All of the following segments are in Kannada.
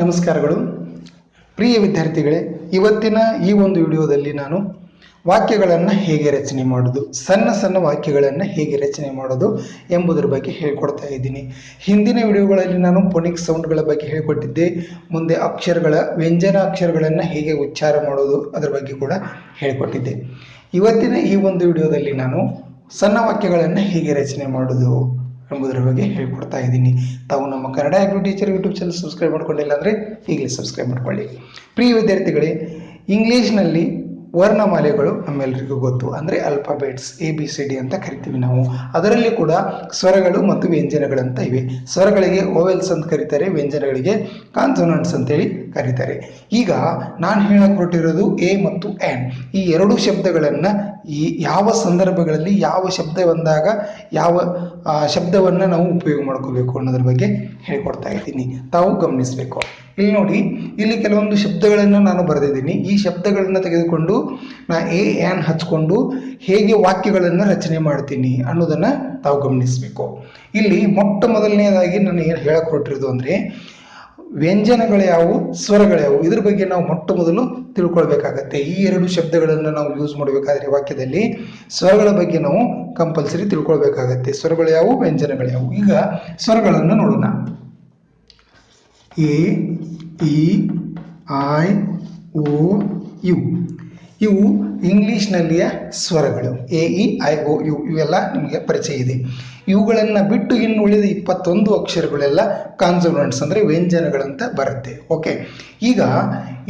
ನಮಸ್ಕಾರಗಳು ಪ್ರಿಯ ವಿದ್ಯಾರ್ಥಿಗಳೇ, ಇವತ್ತಿನ ಈ ಒಂದು ವಿಡಿಯೋದಲ್ಲಿ ನಾನು ವಾಕ್ಯಗಳನ್ನು ಹೇಗೆ ರಚನೆ ಮಾಡೋದು, ಸಣ್ಣ ಸಣ್ಣ ವಾಕ್ಯಗಳನ್ನು ಹೇಗೆ ರಚನೆ ಮಾಡೋದು ಎಂಬುದರ ಬಗ್ಗೆ ಹೇಳಿಕೊಡ್ತಾ ಇದ್ದೀನಿ. ಹಿಂದಿನ ವಿಡಿಯೋಗಳಲ್ಲಿ ನಾನು ಫೋನಿಕ್ ಸೌಂಡ್ಗಳ ಬಗ್ಗೆ ಹೇಳಿಕೊಟ್ಟಿದ್ದೆ. ಮುಂದೆ ಅಕ್ಷರಗಳ ವ್ಯಂಜನ ಅಕ್ಷರಗಳನ್ನು ಹೇಗೆ ಉಚ್ಚಾರ ಮಾಡೋದು ಅದರ ಬಗ್ಗೆ ಕೂಡ ಹೇಳಿಕೊಟ್ಟಿದ್ದೆ. ಇವತ್ತಿನ ಈ ಒಂದು ವಿಡಿಯೋದಲ್ಲಿ ನಾನು ಸಣ್ಣ ವಾಕ್ಯಗಳನ್ನು ಹೇಗೆ ರಚನೆ ಮಾಡೋದು ಎಂಬುದರ ಬಗ್ಗೆ ಹೇಳಿಕೊಡ್ತಾ ಇದ್ದೀನಿ. ತಾವು ನಮ್ಮ Kannada active teacher YouTube channel subscribe ಮಾಡ್ಕೊಂಡಿಲ್ಲ ಅಂದರೆ ಈಗಲೇ ಸಬ್ಸ್ಕ್ರೈಬ್ ಮಾಡ್ಕೊಳ್ಳಿ. ಪ್ರಿಯ ವಿದ್ಯಾರ್ಥಿಗಳೇ, ಇಂಗ್ಲೀಷ್ನಲ್ಲಿ ವರ್ಣಮಾಲೆಗಳು ನಮ್ಮೆಲ್ಲರಿಗೂ ಗೊತ್ತು. ಅಂದರೆ ಆಲ್ಫಾಬೆಟ್ಸ್ ABCD ಅಂತ ಕರಿತೀವಿ ನಾವು. ಅದರಲ್ಲಿ ಕೂಡ ಸ್ವರಗಳು ಮತ್ತು ವ್ಯಂಜನಗಳಂತ ಇವೆ. ಸ್ವರಗಳಿಗೆ ಓವೆಲ್ಸ್ ಅಂತ ಕರೀತಾರೆ, ವ್ಯಂಜನಗಳಿಗೆ ಕಾನ್ಸೋನೆಂಟ್ಸ್ ಅಂತೇಳಿ ಕರೀತಾರೆ. ಈಗ ನಾನು ಹೇಳಕ್ಕೆ ಹೊರಟಿರೋದು ಎ ಮತ್ತು ಆ್ಯನ್, ಈ ಎರಡು ಶಬ್ದಗಳನ್ನು ಯಾವ ಸಂದರ್ಭಗಳಲ್ಲಿ ಯಾವ ಶಬ್ದ ಬಂದಾಗ ಯಾವ ಶಬ್ದವನ್ನು ನಾವು ಉಪಯೋಗ ಮಾಡ್ಕೋಬೇಕು ಅನ್ನೋದ್ರ ಬಗ್ಗೆ ಹೇಳಿಕೊಡ್ತಾ ಇದ್ದೀನಿ. ತಾವು ಗಮನಿಸಬೇಕು. ಇಲ್ಲಿ ನೋಡಿ, ಇಲ್ಲಿ ಕೆಲವೊಂದು ಶಬ್ದಗಳನ್ನು ನಾನು ಬರೆದಿದ್ದೀನಿ. ಈ ಶಬ್ದಗಳನ್ನು ತೆಗೆದುಕೊಂಡು ನಾ ಆ್ಯನ್ ಹಚ್ಕೊಂಡು ಹೇಗೆ ವಾಕ್ಯಗಳನ್ನು ರಚನೆ ಮಾಡ್ತೀನಿ ಅನ್ನೋದನ್ನು ತಾವು ಗಮನಿಸಬೇಕು. ಇಲ್ಲಿ ಮೊಟ್ಟ ಮೊದಲನೇದಾಗಿ ನಾನು ಏನು ಹೇಳಕ್ಕೆ ಹೊರಟಿರೋದು ಅಂದರೆ ವ್ಯಂಜನಗಳು ಯಾವುವು, ಸ್ವರಗಳು ಯಾವುವು, ಇದ್ರ ಬಗ್ಗೆ ನಾವು ಮೊಟ್ಟ ಮೊದಲು ತಿಳ್ಕೊಳ್ಬೇಕಾಗತ್ತೆ. ಈ ಎರಡು ಶಬ್ದಗಳನ್ನು ನಾವು ಯೂಸ್ ಮಾಡಬೇಕಾದ್ರೆ ವಾಕ್ಯದಲ್ಲಿ ಸ್ವರಗಳ ಬಗ್ಗೆ ನಾವು ಕಂಪಲ್ಸರಿ ತಿಳ್ಕೊಳ್ಬೇಕಾಗತ್ತೆ. ಸ್ವರಗಳು ಯಾವುವು, ವ್ಯಂಜನಗಳು ಯಾವುವು. ಈಗ ಸ್ವರಗಳನ್ನು ನೋಡೋಣ. A, E, I, O, U. ಇವು ಇಂಗ್ಲೀಷ್ನಲ್ಲಿಯ ಸ್ವರಗಳು. AEIO U ಇವೆಲ್ಲ ನಿಮಗೆ ಪರಿಚಯ ಇದೆ. ಇವುಗಳನ್ನು ಬಿಟ್ಟು ಇನ್ನು ಉಳಿದ 21 ಅಕ್ಷರಗಳೆಲ್ಲ ಕಾನ್ಸೋನೆಂಟ್ಸ್ ಅಂದರೆ ವ್ಯಂಜನಗಳಂತ ಬರುತ್ತೆ. ಓಕೆ, ಈಗ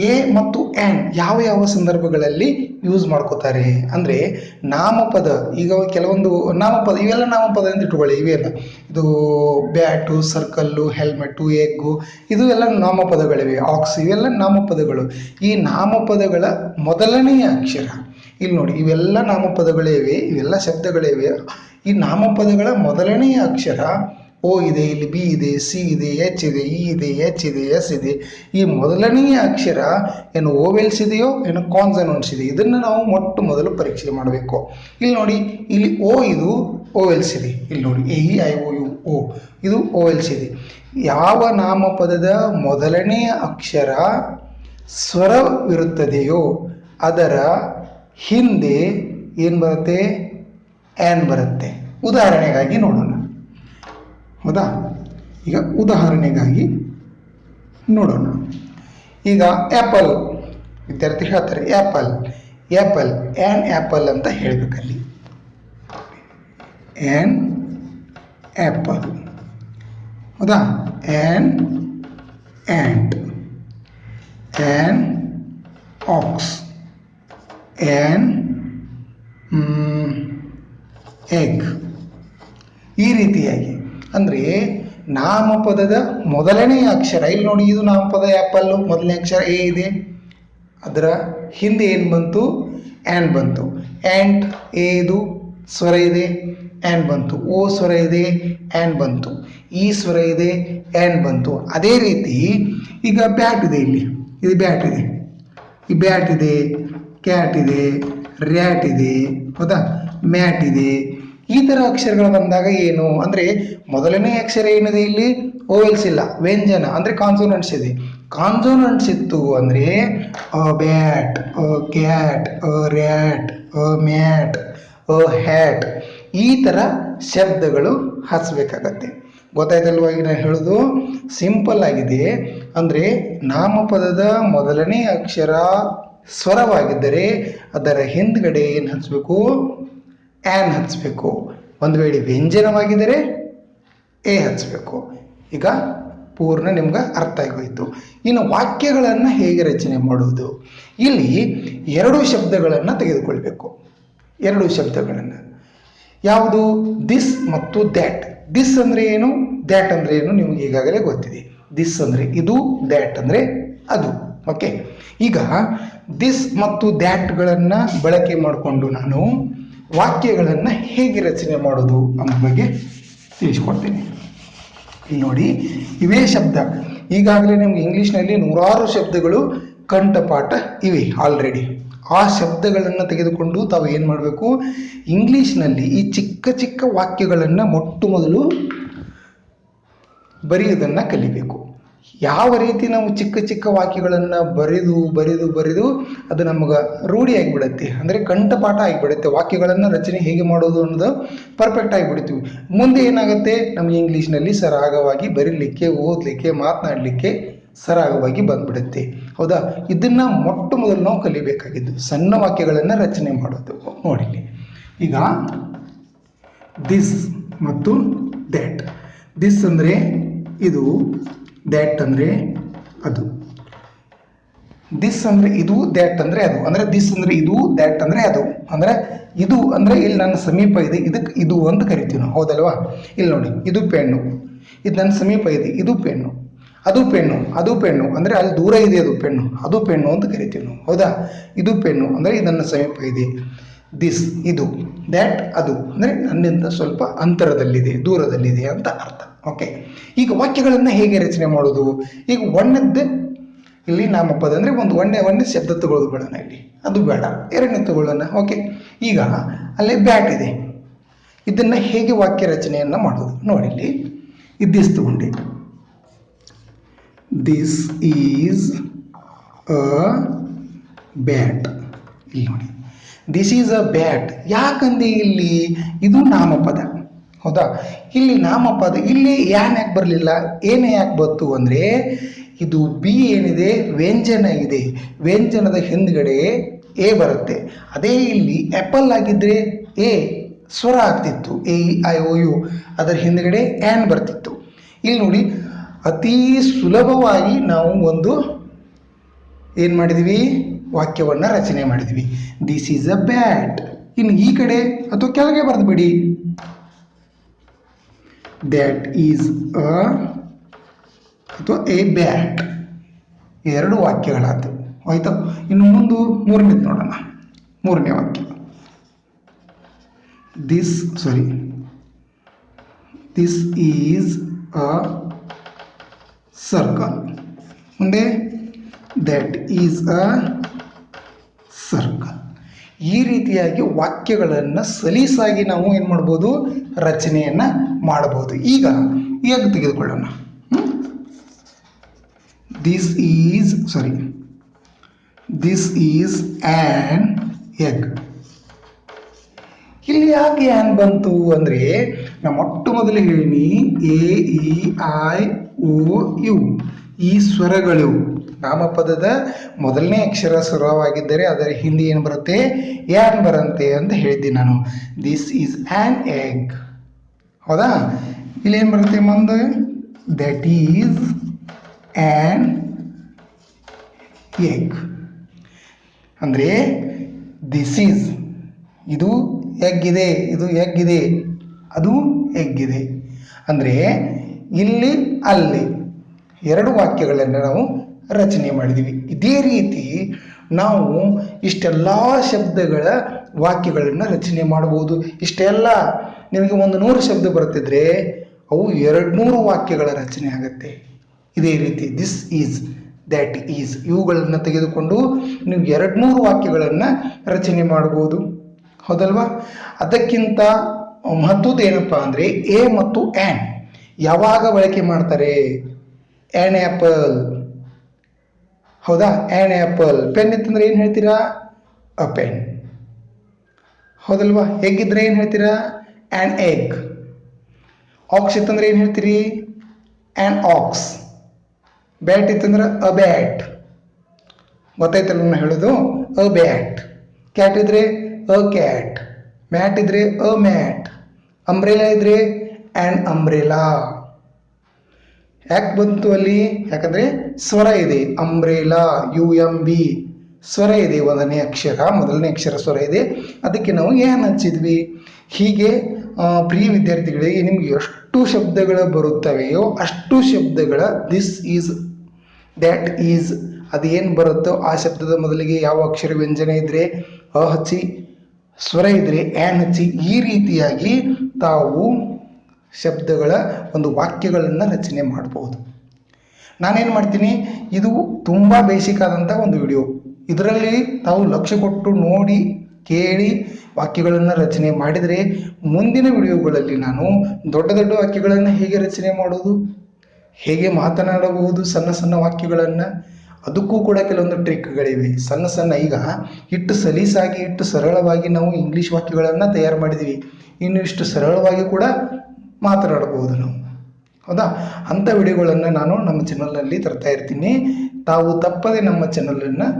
ಎ ಮತ್ತು ಆ್ಯನ್ ಯಾವ ಯಾವ ಸಂದರ್ಭಗಳಲ್ಲಿ ಯೂಸ್ ಮಾಡ್ಕೋತಾರೆ ಅಂದರೆ ನಾಮಪದ. ಈಗ ಕೆಲವೊಂದು ನಾಮಪದ, ಇವೆಲ್ಲ ನಾಮಪದ ಅಂತ ಇಟ್ಕೊಳ್ಳಿ. ಇವೆಲ್ಲ ಇದು ಬ್ಯಾಟು, ಸರ್ಕಲ್ಲು, ಹೆಲ್ಮೆಟ್ಟು, ಎಗ್ಗು, ಇದು ಎಲ್ಲ ನಾಮಪದಗಳಿವೆ. ಆಕ್ಸ್, ಇವೆಲ್ಲ ನಾಮಪದಗಳು. ಈ ನಾಮಪದಗಳ ಮೊದಲನೆಯ ಅಕ್ಷರ ಇಲ್ಲಿ ನೋಡಿ, ಇವೆಲ್ಲ ನಾಮಪದಗಳೇ ಇವೆ, ಇವೆಲ್ಲ ಶಬ್ದಗಳೇ ಇವೆ. ಈ ನಾಮಪದಗಳ ಮೊದಲನೆಯ ಅಕ್ಷರ ಓ ಇದೆ, ಇಲ್ಲಿ ಬಿ ಇದೆ, ಸಿ ಇದೆ, ಎಚ್ ಇದೆ, ಇ ಇದೆ, ಎಚ್ ಇದೆ, ಎಸ್ ಇದೆ. ಈ ಮೊದಲನೆಯ ಅಕ್ಷರ ಏನು ಓವೆಲ್ಸ್ ಇದೆಯೋ ಏನು ಕಾನ್ಸೋನೆಂಟ್ಸ್ ಇದೆ, ಇದನ್ನು ನಾವು ಮೊಟ್ಟ ಮೊದಲು ಪರೀಕ್ಷೆ ಮಾಡಬೇಕು. ಇಲ್ಲಿ ನೋಡಿ, ಇಲ್ಲಿ ಓ ಇದು ಓವೆಲ್ಸ್ ಇದೆ. ಇಲ್ಲಿ ನೋಡಿ AEIOU ಓ ಇದು ಓವೆಲ್ಸ್ ಇದೆ. ಯಾವ ನಾಮಪದದ ಮೊದಲನೆಯ ಅಕ್ಷರ ಸ್ವರವಿರುತ್ತದೆಯೋ ಅದರ ಹಿಂದೆ ಏನು ಬರುತ್ತೆ, ಆ್ಯನ್ ಬರುತ್ತೆ. ಉದಾಹರಣೆಗಾಗಿ ನೋಡೋಣ. ಹೌದಾ? ಈಗ ಉದಾಹರಣೆಗಾಗಿ ನೋಡೋಣ. ಈಗ ಆ್ಯಪಲ್, ವಿದ್ಯಾರ್ಥಿ ಹೇಳ್ತಾರೆ ಆ್ಯಪಲ್, ಆ್ಯಪಲ್, ಆ್ಯನ್ ಆ್ಯಪಲ್ ಅಂತ ಹೇಳಬೇಕಲ್ಲಿ. ಆ್ಯನ್ ಆ್ಯಪಲ್, ಹೌದಾ? An ant, an ox, an egg. ಈ ರೀತಿಯಾಗಿ ಅಂದರೆ ನಾಮಪದದ ಮೊದಲನೆಯ ಅಕ್ಷರ, ಇಲ್ಲಿ ನೋಡಿ ಇದು ನಾಮಪದ ಆ್ಯಪಲ್ಲು, ಮೊದಲನೇ ಅಕ್ಷರ ಎ ಇದೆ, ಅದರ ಹಿಂದೆ ಏನು ಬಂತು, ಆ್ಯನ್ ಬಂತು. ಆ್ಯಂಟ್ ಎ ಇದು ಸ್ವರ ಇದೆ, ಆ್ಯನ್ ಬಂತು. ಓ ಸ್ವರ ಇದೆ, ಆ್ಯನ್ ಬಂತು. ಈ ಸ್ವರ ಇದೆ, ಆ್ಯನ್ ಬಂತು. ಅದೇ ರೀತಿ ಈಗ ಬ್ಯಾಟ್ ಇದೆ, ಇಲ್ಲಿ ಇದು ಬ್ಯಾಟ್ ಇದೆ, ಈ ಬ್ಯಾಟ್ ಇದೆ, ಕ್ಯಾಟ್ ಇದೆ, ರ್ಯಾಟ್ ಇದೆ, ಹೌದಾ? ಮ್ಯಾಟ್ ಇದೆ. ಈ ಥರ ಅಕ್ಷರಗಳು ಬಂದಾಗ ಏನು ಅಂದರೆ ಮೊದಲನೇ ಅಕ್ಷರ ಏನಿದೆ, ಇಲ್ಲಿ ಓವೆಲ್ಸ್ ಇಲ್ಲ, ವ್ಯಂಜನ ಅಂದರೆ ಕಾನ್ಸೋನೆಂಟ್ಸ್ ಇದೆ. ಕಾನ್ಸೋನೆಂಟ್ಸ್ ಇತ್ತು ಅಂದರೆ a bat, a cat, a rat, a mat, a hat, ಈ ಥರ ಶಬ್ದಗಳು ಹಚ್ಚಬೇಕಾಗತ್ತೆ. ಗೊತ್ತಾಯ್ತಲ್ವ? ಈಗ ನಾನು ಹೇಳೋದು ಸಿಂಪಲ್ ಆಗಿದೆ. ಅಂದರೆ ನಾಮಪದದ ಮೊದಲನೇ ಅಕ್ಷರ ಸ್ವರವಾಗಿದ್ದರೆ ಅದರ ಹಿಂದ್ಗಡೆ ಏನು ಹಚ್ಚಬೇಕು, ಆ್ಯನ್ ಹಚ್ಚಬೇಕು. ಒಂದು ವೇಳೆ ವ್ಯಂಜನವಾಗಿದ್ದರೆ ಎ ಹಚ್ಚಬೇಕು. ಈಗ ಪೂರ್ಣ ನಿಮ್ಗೆ ಅರ್ಥ ಆಗೋಯ್ತು. ಇನ್ನು ವಾಕ್ಯಗಳನ್ನು ಹೇಗೆ ರಚನೆ ಮಾಡುವುದು, ಇಲ್ಲಿ ಎರಡು ಶಬ್ದಗಳನ್ನು ತೆಗೆದುಕೊಳ್ಬೇಕು. ಎರಡು ಶಬ್ದಗಳನ್ನು ಯಾವುದು, ದಿಸ್ ಮತ್ತು ದ್ಯಾಟ್. ದಿಸ್ ಅಂದರೆ ಏನು, ದ್ಯಾಟ್ ಅಂದರೆ ಏನು ನಿಮ್ಗೆ ಈಗಾಗಲೇ ಗೊತ್ತಿದೆ. ದಿಸ್ ಅಂದರೆ ಇದು, ದ್ಯಾಟ್ ಅಂದರೆ ಅದು. ಓಕೆ, ಈಗ ದಿಸ್ ಮತ್ತು ದ್ಯಾಟ್ಗಳನ್ನು ಬಳಕೆ ಮಾಡಿಕೊಂಡು ನಾನು ವಾಕ್ಯಗಳನ್ನು ಹೇಗೆ ರಚನೆ ಮಾಡೋದು ಅನ್ನೋ ಬಗ್ಗೆ ತಿಳಿಸ್ಕೊಡ್ತೀನಿ. ಇಲ್ಲಿ ನೋಡಿ, ಇವೇ ಶಬ್ದ. ಈಗಾಗಲೇ ನಿಮ್ಗೆ ಇಂಗ್ಲೀಷ್ನಲ್ಲಿ 100 ಶಬ್ದಗಳು ಕಂಠಪಾಠ ಇವೆ ಆಲ್ರೆಡಿ. ಆ ಶಬ್ದಗಳನ್ನು ತೆಗೆದುಕೊಂಡು ತಾವು ಏನು ಮಾಡಬೇಕು, ಇಂಗ್ಲೀಷ್ನಲ್ಲಿ ಈ ಚಿಕ್ಕ ಚಿಕ್ಕ ವಾಕ್ಯಗಳನ್ನು ಮೊಟ್ಟ ಮೊದಲು ಬರೆಯೋದನ್ನು ಕಲಿಬೇಕು. ಯಾವ ರೀತಿ ನಾವು ಚಿಕ್ಕ ಚಿಕ್ಕ ವಾಕ್ಯಗಳನ್ನು ಬರೆದು ಅದು ನಮ್ಗೆ ರೂಢಿ ಆಗಿಬಿಡುತ್ತೆ, ಅಂದರೆ ಕಂಠಪಾಠ ಆಗಿಬಿಡುತ್ತೆ. ವಾಕ್ಯಗಳನ್ನು ರಚನೆ ಹೇಗೆ ಮಾಡೋದು ಅನ್ನೋದು ಪರ್ಫೆಕ್ಟ್ ಆಗಿಬಿಡ್ತೀವಿ. ಮುಂದೆ ಏನಾಗುತ್ತೆ, ನಮಗೆ ಇಂಗ್ಲೀಷ್ನಲ್ಲಿ ಸರಾಗವಾಗಿ ಬರೀಲಿಕ್ಕೆ, ಓದಲಿಕ್ಕೆ, ಮಾತನಾಡಲಿಕ್ಕೆ ಸರಾಗವಾಗಿ ಬಂದ್ಬಿಡುತ್ತೆ. ಹೌದಾ? ಇದನ್ನು ಮೊಟ್ಟ ಮೊದಲು ನಾವು ಕಲಿಬೇಕಾಗಿದ್ದು ಸಣ್ಣ ವಾಕ್ಯಗಳನ್ನು ರಚನೆ ಮಾಡೋದು. ನೋಡಿಲಿ, ಈಗ ದಿಸ್ ಮತ್ತು ದ್ಯಾಟ್. ದಿಸ್ ಅಂದರೆ ಇದು, ದ್ಯಾಟ್ ಅಂದರೆ ಅದು. ದಿಸ್ ಅಂದರೆ ಇದು, ದ್ಯಾಟ್ ಅಂದರೆ ಅದು. ಅಂದರೆ ದಿಸ್ ಅಂದರೆ ಇದು, ದ್ಯಾಟ್ ಅಂದರೆ ಅದು. ಅಂದರೆ ಇದು ಅಂದರೆ ಇಲ್ಲಿ ನನ್ನ ಸಮೀಪ ಇದೆ, ಇದಕ್ಕೆ ಇದು ಅಂತ ಕರಿತೀವಿ ನಾವು, ಹೌದಲ್ವಾ? ಇಲ್ಲಿ ನೋಡಿ, ಇದು ಪೆನ್ನು, ಇದು ನನ್ನ ಸಮೀಪ ಇದೆ, ಇದು ಪೆನ್ನು. ಅದು ಪೆನ್ನು ಅಂದರೆ ಅಲ್ಲಿ ದೂರ ಇದೆ ಅದು ಪೆನ್ನು, ಅದು ಪೆನ್ನು ಅಂತ ಕರಿತೀವಿ ನಾವು, ಹೌದಾ? ಇದು ಪೆನ್ನು ಅಂದರೆ ಇದು ನನ್ನ ಸಮೀಪ ಇದೆ. ದಿಸ್ ಇದು, ದ್ಯಾಟ್ ಅದು ಅಂದರೆ ನನ್ನಿಂದ ಸ್ವಲ್ಪ ಅಂತರದಲ್ಲಿದೆ, ದೂರದಲ್ಲಿದೆ ಅಂತ ಅರ್ಥ. ಓಕೆ, ಈಗ ವಾಕ್ಯಗಳನ್ನು ಹೇಗೆ ರಚನೆ ಮಾಡೋದು? ಈಗ ಒಂದದ್ದು ಇಲ್ಲಿ ನಾಮಪದ ಅಂದರೆ ಒಂದು ಒಂದೇ ಶಬ್ದ ತಗೊಳ್ಳೋದು ಬೇಡ ಇಲ್ಲಿ, ಅದು ಬೇಡ, ಎರಡನೇ ತಗೊಳ್ಳೋಣ. ಓಕೆ, ಈಗ ಅಲ್ಲೇ ಬ್ಯಾಟ್ ಇದೆ, ಇದನ್ನು ಹೇಗೆ ವಾಕ್ಯ ರಚನೆಯನ್ನು ಮಾಡೋದು ನೋಡಿ. ಇಲ್ಲಿ ದಿಸ್ ತಗೊಂಡೆ, ದಿಸ್ ಈಸ್ ಅ ಬ್ಯಾಟ್. ಇಲ್ಲಿ ನೋಡಿ, ದಿಸ್ ಈಸ್ ಅ ಬ್ಯಾಟ್. ಯಾಕಂದ್ರೆ ಇಲ್ಲಿ ಇದು ನಾಮಪದ, ಹೌದಾ? ಇಲ್ಲಿ ನಾಮಪದ, ಇಲ್ಲಿ ಯಾಕೆ ಬರಲಿಲ್ಲ, ಏನೇ ಯಾಕೆ ಬಂತು ಅಂದರೆ ಇದು ಬಿ ಏನಿದೆ ವ್ಯಂಜನ ಇದೆ, ವ್ಯಂಜನದ ಹಿಂದ್ಗಡೆ ಎ ಬರುತ್ತೆ. ಅದೇ ಇಲ್ಲಿ ಆ್ಯಪಲ್ ಆಗಿದ್ದರೆ ಎ ಸ್ವರ ಆಗ್ತಿತ್ತು, ಎ ಐ ಓ ಯು, ಅದರ ಹಿಂದ್ಗಡೆ ಆ್ಯನ್ ಬರ್ತಿತ್ತು. ಇಲ್ಲಿ ನೋಡಿ, ಅತೀ ಸುಲಭವಾಗಿ ನಾವು ಒಂದು ಏನು ಮಾಡಿದ್ವಿ, ವಾಕ್ಯವನ್ನು ರಚನೆ ಮಾಡಿದ್ವಿ. This is a bat. ಇನ್ನು ಈ ಕಡೆ ಅಥವಾ ಕೆಳಗೆ ಬರೆದು ಬಿಡಿ, ದ್ಯಾಟ್ ಈಸ್ ಅ ಅಥವಾ ಎ ಬ್ಯಾಟ್. ಎರಡು ವಾಕ್ಯಗಳಾಯ್ತು, ಆಯ್ತು. ಇನ್ನು ಮೂರನೇದು ನೋಡೋಣ. ಮೂರನೇ ವಾಕ್ಯ, ದಿಸ್ ಈಸ್ ಅ ಸರ್ಕಲ್. ಮುಂದೆ ದ್ಯಾಟ್ ಈಸ್ ಅ ಸರ್ಕಲ್. ಈ ರೀತಿಯಾಗಿ ವಾಕ್ಯಗಳನ್ನು ಸಲೀಸಾಗಿ ನಾವು ಏನು ಮಾಡ್ಬೋದು, ರಚನೆಯನ್ನು ಮಾಡಬಹುದು. ಈಗ ತೆಗೆದುಕೊಳ್ಳೋಣ. This is an egg. ಇಲ್ಲಿ ಯಾಕೆ ಆ್ಯನ್ ಬಂತು ಅಂದರೆ, ನಾನು ಮೊಟ್ಟ ಮೊದಲು ಹೇಳಿ A E I O U ಈ ಸ್ವರಗಳು ನಾಮಪದದ ಮೊದಲನೇ ಅಕ್ಷರ ಸ್ವರವಾಗಿದ್ದರೆ ಅದರ ಹಿಂದೆ ಏನು ಬರುತ್ತೆ, ಆ್ಯನ್ ಬರುತ್ತೆ ಅಂತ ಹೇಳಿದ್ದೀನಿ ನಾನು. ದಿಸ್ ಈಸ್ ಆ್ಯನ್ ಎಗ್, ಹೌದಾ? ಇಲ್ಲಿ ಏನು ಬರುತ್ತೆ ಮುಂದೆ, ದಟ್ ಈಸ್ ಆ್ಯನ್ ಎಗ್. ಅಂದರೆ ದಿಸ್ ಈಸ್, ಇದು ಎಗ್ ಇದೆ, ಇದು ಎಗ್ ಇದೆ, ಅದು ಎಗ್ ಇದೆ. ಅಂದರೆ ಇಲ್ಲಿ ಅಲ್ಲಿ ಎರಡು ವಾಕ್ಯಗಳನ್ನು ನಾವು ರಚನೆ ಮಾಡಿದ್ದೀವಿ. ಇದೇ ರೀತಿ ನಾವು ಇಷ್ಟೆಲ್ಲ ಶಬ್ದಗಳ ವಾಕ್ಯಗಳನ್ನು ರಚನೆ ಮಾಡ್ಬೋದು. ಇಷ್ಟೆಲ್ಲ ನಿಮಗೆ 100 ಶಬ್ದ ಬರ್ತಿದ್ರೆ ಅವು 200 ವಾಕ್ಯಗಳ ರಚನೆ ಆಗುತ್ತೆ. ಇದೇ ರೀತಿ ದಿಸ್ ಈಸ್, ದ್ಯಾಟ್ ಈಸ್ ಇವುಗಳನ್ನು ತೆಗೆದುಕೊಂಡು ನೀವು 200 ವಾಕ್ಯಗಳನ್ನು ರಚನೆ ಮಾಡ್ಬೋದು, ಹೌದಲ್ವಾ? ಅದಕ್ಕಿಂತ ಮಹತ್ವದ ಏನಪ್ಪ ಅಂದರೆ ಎ ಮತ್ತು ಆ್ಯನ್ ಯಾವಾಗ ಬಳಕೆ ಮಾಡ್ತಾರೆ? ಆ್ಯನ್ ಆ್ಯಪಲ್, ಹೌದಾ? An apple. ಪೆನ್ ಇತ್ತಂದ್ರೆ ಏನು ಹೇಳ್ತೀರಾ? ಅ ಪೆನ್, ಹೌದಲ್ವಾ? ಎಗ್ ಇದ್ರೆ ಏನು ಹೇಳ್ತೀರಾ? An egg. ಆಕ್ಸ್ ಇತ್ತಂದ್ರೆ ಏನು ಹೇಳ್ತೀರಿ? An axe. ಬ್ಯಾಟ್ ಇತ್ತಂದ್ರೆ ಅ ಬ್ಯಾಟ್. ಗೊತ್ತಾಯ್ತಲ್ಲ ನಾನು ಹೇಳೋದು? ಅ ಬ್ಯಾಟ್. ಕ್ಯಾಟ್ ಇದ್ರೆ ಅ ಕ್ಯಾಟ್. ಮ್ಯಾಟ್ ಇದ್ರೆ ಅ ಮ್ಯಾಟ್. ಅಂಬ್ರೆಲಾ ಇದ್ರೆ ಆ್ಯನ್ ಅಂಬ್ರೆಲಾ. ಯಾಕೆ ಬಂತು ಅಲ್ಲಿ? ಯಾಕಂದರೆ ಸ್ವರ ಇದೆ. ಅಂಬ್ರೆಲಾ, UMB ಸ್ವರ ಇದೆ, ಮೊದಲನೇ ಅಕ್ಷರ ಸ್ವರ ಇದೆ, ಅದಕ್ಕೆ ನಾವು ಏನು ಹಚ್ಚಿದ್ವಿ. ಹೀಗೆ ಪ್ರಿಯ ವಿದ್ಯಾರ್ಥಿಗಳಿಗೆ ನಿಮ್ಗೆ ಎಷ್ಟು ಶಬ್ದಗಳು ಬರುತ್ತವೆಯೋ ಅಷ್ಟು ಶಬ್ದಗಳ ದಿಸ್ ಈಸ್, ದ್ಯಾಟ್ ಈಸ್ ಅದೇನು ಬರುತ್ತೋ ಆ ಶಬ್ದದ ಮೊದಲಿಗೆ ಯಾವ ಅಕ್ಷರ ವ್ಯಂಜನ ಇದ್ದರೆ ಅ ಹಚ್ಚಿ, ಸ್ವರ ಇದ್ದರೆ ಆ್ಯನ್ ಹಚ್ಚಿ, ಈ ರೀತಿಯಾಗಿ ತಾವು ಶಬ್ದಗಳ ಒಂದು ವಾಕ್ಯಗಳನ್ನು ರಚನೆ ಮಾಡಬಹುದು. ನಾನೇನು ಮಾಡ್ತೀನಿ, ಇದು ತುಂಬ ಬೇಸಿಕ್ ಆದಂಥ ಒಂದು ವಿಡಿಯೋ. ಇದರಲ್ಲಿ ತಾವು ಲಕ್ಷ್ಯ ಕೊಟ್ಟು ನೋಡಿ ಕೇಳಿ ವಾಕ್ಯಗಳನ್ನು ರಚನೆ ಮಾಡಿದರೆ ಮುಂದಿನ ವಿಡಿಯೋಗಳಲ್ಲಿ ನಾನು ದೊಡ್ಡ ದೊಡ್ಡ ವಾಕ್ಯಗಳನ್ನು ಹೇಗೆ ರಚನೆ ಮಾಡೋದು, ಹೇಗೆ ಮಾತನಾಡಬಹುದು ಸಣ್ಣ ಸಣ್ಣ ವಾಕ್ಯಗಳನ್ನು, ಅದಕ್ಕೂ ಕೂಡ ಕೆಲವೊಂದು ಟ್ರಿಕ್ಗಳಿವೆ. ಸಣ್ಣ ಸಣ್ಣ ಈಗ ಇಷ್ಟು ಸಲೀಸಾಗಿ ಇಷ್ಟು ಸರಳವಾಗಿ ನಾವು ಇಂಗ್ಲೀಷ್ ವಾಕ್ಯಗಳನ್ನು ತಯಾರು ಮಾಡಿದ್ದೀವಿ. ಇನ್ನು ಇಷ್ಟು ಸರಳವಾಗಿ ಕೂಡ ಮಾತನಾಡಬಹುದು ನಾವು, ಹೌದಾ? ಅಂಥ ವಿಡಿಯೋಗಳನ್ನು ನಾನು ನಮ್ಮ ಚಾನಲ್ನಲ್ಲಿ ತರ್ತಾ ಇರ್ತೀನಿ. ತಾವು ತಪ್ಪದೆ ನಮ್ಮ ಚಾನಲನ್ನು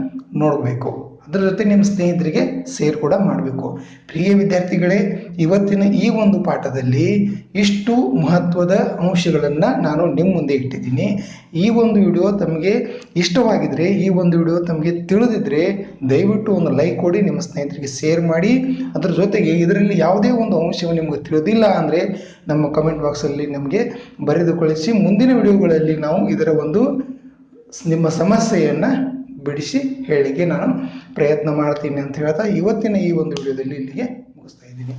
ನೋಡಬೇಕು. ಅದರ ಜೊತೆ ನಿಮ್ಮ ಸ್ನೇಹಿತರಿಗೆ ಶೇರ್ ಕೂಡ ಮಾಡಬೇಕು. ಪ್ರಿಯ ವಿದ್ಯಾರ್ಥಿಗಳೇ, ಇವತ್ತಿನ ಈ ಒಂದು ಪಾಠದಲ್ಲಿ ಇಷ್ಟು ಮಹತ್ವದ ಅಂಶಗಳನ್ನು ನಾನು ನಿಮ್ಮ ಮುಂದೆ ಇಟ್ಟಿದ್ದೀನಿ. ಈ ಒಂದು ವಿಡಿಯೋ ತಮಗೆ ಇಷ್ಟವಾಗಿದ್ದರೆ, ಈ ಒಂದು ವಿಡಿಯೋ ತಮಗೆ ತಿಳಿದಿದ್ದರೆ ದಯವಿಟ್ಟು ಒಂದು ಲೈಕ್ ಕೊಡಿ, ನಿಮ್ಮ ಸ್ನೇಹಿತರಿಗೆ ಶೇರ್ ಮಾಡಿ. ಅದರ ಜೊತೆಗೆ ಇದರಲ್ಲಿ ಯಾವುದೇ ಒಂದು ಅಂಶವು ನಿಮಗೆ ತಿಳಿದಿಲ್ಲ ಅಂದರೆ ನಮ್ಮ ಕಮೆಂಟ್ ಬಾಕ್ಸಲ್ಲಿ ನಮಗೆ ಬರೆದು ಕಳಿಸಿ. ಮುಂದಿನ ವಿಡಿಯೋಗಳಲ್ಲಿ ನಾವು ಇದರ ಒಂದು ನಿಮ್ಮ ಸಮಸ್ಯೆಯನ್ನು ಬಿಡಿಸಿ ಹೇಳಿಕೆ ನಾನು ಪ್ರಯತ್ನ ಮಾಡ್ತೀನಿ ಅಂತ ಹೇಳ್ತಾ ಇವತ್ತಿನ ಈ ಒಂದು ವಿಡಿಯೋದಲ್ಲಿ ಇಲ್ಲಿಗೆ ಮುಗಿಸ್ತಾ ಇದ್ದೀನಿ.